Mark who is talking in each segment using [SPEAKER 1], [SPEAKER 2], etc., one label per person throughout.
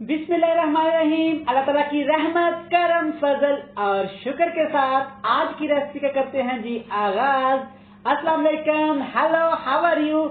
[SPEAKER 1] बिस्मिल्लाहिर्रहमानिर्रहीम। अल्लाह ताला की रहमत, करम, फजल और शुक्र के साथ आज की रेसिपी का करते हैं जी आगाज। अस्सलाम वालेकुम, हेलो, हाउ आर यू?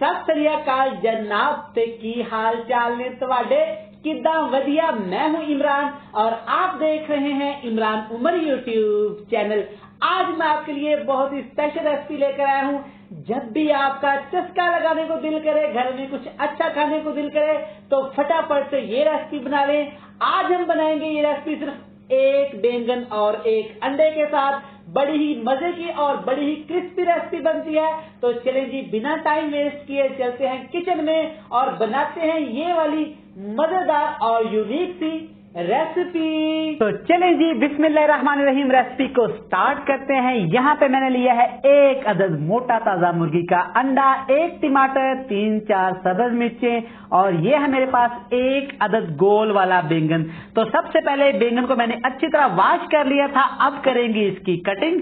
[SPEAKER 1] सत श्री अकाल जनाब, ते की हाल चाल ने तुहाडे? किदा वधिया। मैं हूं इमरान और आप देख रहे हैं इमरान उमर यूट्यूब चैनल। आज मैं आपके लिए बहुत ही स्पेशल रेसिपी लेकर आया हूं। जब भी आपका चस्का लगाने को दिल करे, घर में कुछ अच्छा खाने को दिल करे, तो फटाफट से ये रेसिपी बना लें। आज हम बनाएंगे ये रेसिपी सिर्फ एक बैंगन और एक अंडे के साथ। बड़ी ही मजे की और बड़ी ही क्रिस्पी रेसिपी बनती है। तो चलें जी, बिना टाइम वेस्ट किए चलते हैं किचन में और बनाते हैं ये वाली मजेदार और यूनिक सी रेसिपी। तो चलें जी, बिस्मिल्लाहिर्रहमानिर्रहीम, रेसिपी को स्टार्ट करते हैं। यहाँ पे मैंने लिया है एक अदद मोटा ताजा मुर्गी का अंडा, एक टमाटर, 3-4 सब्ज मिर्चें और ये है मेरे पास एक अदद गोल वाला बैंगन। तो सबसे पहले बैंगन को मैंने अच्छी तरह वॉश कर लिया था। अब करेंगे इसकी कटिंग।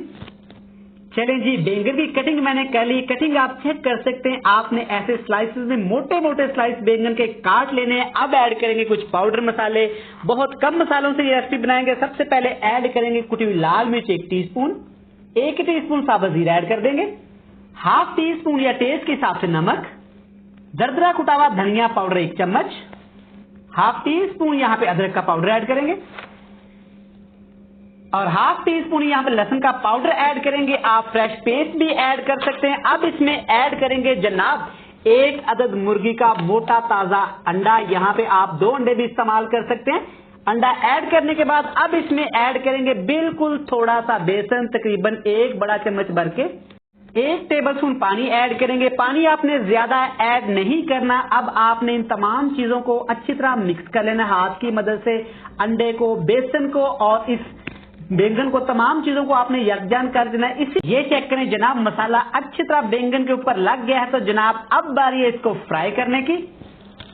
[SPEAKER 1] चलें जी, बैंगन की कटिंग मैंने कर ली। कटिंग आप चेक कर सकते हैं। आपने ऐसे स्लाइसेस में मोटे मोटे स्लाइस बैंगन के काट लेने हैं। अब ऐड करेंगे कुछ पाउडर मसाले। बहुत कम मसालों से ये रेसिपी बनाएंगे। सबसे पहले ऐड करेंगे कुटी हुई लाल मिर्च 1 टीस्पून, 1 टीस्पून साबुत जीरा ऐड कर देंगे, हाफ टी स्पून या टेस्ट के हिसाब से नमक, दरदरा कुटा हुआ धनिया पाउडर 1 चम्मच, हाफ टी स्पून यहाँ पे अदरक का पाउडर ऐड करेंगे और हाफ टी स्पून यहाँ पे लहसुन का पाउडर ऐड करेंगे। आप फ्रेश पेस्ट भी ऐड कर सकते हैं। अब इसमें ऐड करेंगे जनाब एक अदद मुर्गी का मोटा ताजा अंडा। यहाँ पे आप 2 अंडे भी इस्तेमाल कर सकते हैं। अंडा ऐड करने के बाद अब इसमें ऐड करेंगे बिल्कुल थोड़ा सा बेसन, तकरीबन 1 बड़ा चम्मच भर के। 1 टेबल स्पून पानी ऐड करेंगे। पानी आपने ज्यादा ऐड नहीं करना। अब आपने इन तमाम चीजों को अच्छी तरह मिक्स कर लेना हाथ की मदद से। अंडे को, बेसन को और इस बैंगन को, तमाम चीजों को आपने यकजान कर देना है। इसे ये चेक करें जनाब, मसाला अच्छी तरह बैंगन के ऊपर लग गया है। तो जनाब अब बारी है इसको फ्राई करने की।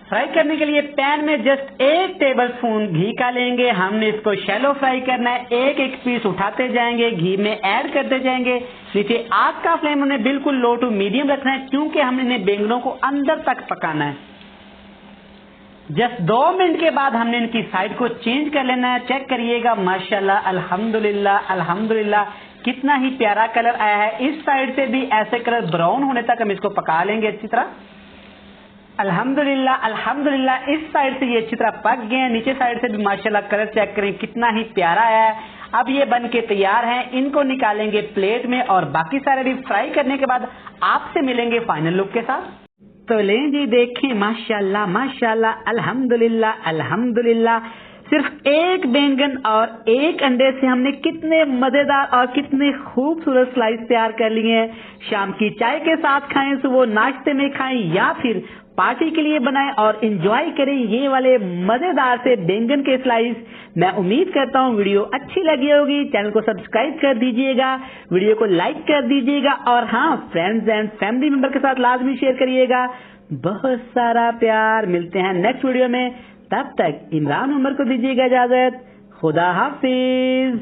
[SPEAKER 1] फ्राई करने के लिए पैन में जस्ट 1 टेबल स्पून घी का लेंगे। हमने इसको शैलो फ्राई करना है। एक एक पीस उठाते जाएंगे, घी में ऐड करते जाएंगे। नीचे आग का फ्लेम उन्हें बिल्कुल लो टू मीडियम रखना है, क्योंकि हमने इन्हें बैंगनों को अंदर तक पकाना है। जस्ट 2 मिनट के बाद हमने इनकी साइड को चेंज कर लेना है। चेक करिएगा, माशाल्लाह, अल्हम्दुलिल्लाह अल्हम्दुलिल्लाह, कितना ही प्यारा कलर आया है। इस साइड से भी ऐसे कलर ब्राउन होने तक हम इसको पका लेंगे अच्छी तरह। अल्हम्दुलिल्लाह अल्हम्दुलिल्लाह, इस साइड से ये अच्छी तरह पक गए हैं। नीचे साइड से भी माशाल्लाह कलर चेक करें, कितना ही प्यारा आया है। अब ये बन के तैयार हैं। इनको निकालेंगे प्लेट में और बाकी सारे भी फ्राई करने के बाद आपसे मिलेंगे फाइनल लुक के साथ। तो लें जी, देखें, माशाल्लाह माशाल्लाह, अल्हम्दुलिल्लाह अल्हम्दुलिल्लाह, सिर्फ एक बैंगन और एक अंडे से हमने कितने मजेदार और कितने खूबसूरत स्लाइस तैयार कर लिए हैं। शाम की चाय के साथ खाएं, सुबह नाश्ते में खाएं या फिर पार्टी के लिए बनाएं और एंजॉय करें ये वाले मजेदार से बैंगन के स्लाइस। मैं उम्मीद करता हूँ वीडियो अच्छी लगी होगी। चैनल को सब्सक्राइब कर दीजिएगा, वीडियो को लाइक कर दीजिएगा और हाँ, फ्रेंड्स एंड फैमिली मेंबर के साथ लाजमी शेयर करिएगा। बहुत सारा प्यार। मिलते हैं नेक्स्ट वीडियो में। तब तक इमरान उमर को दीजिएगा इजाजत। खुदा हाफिज।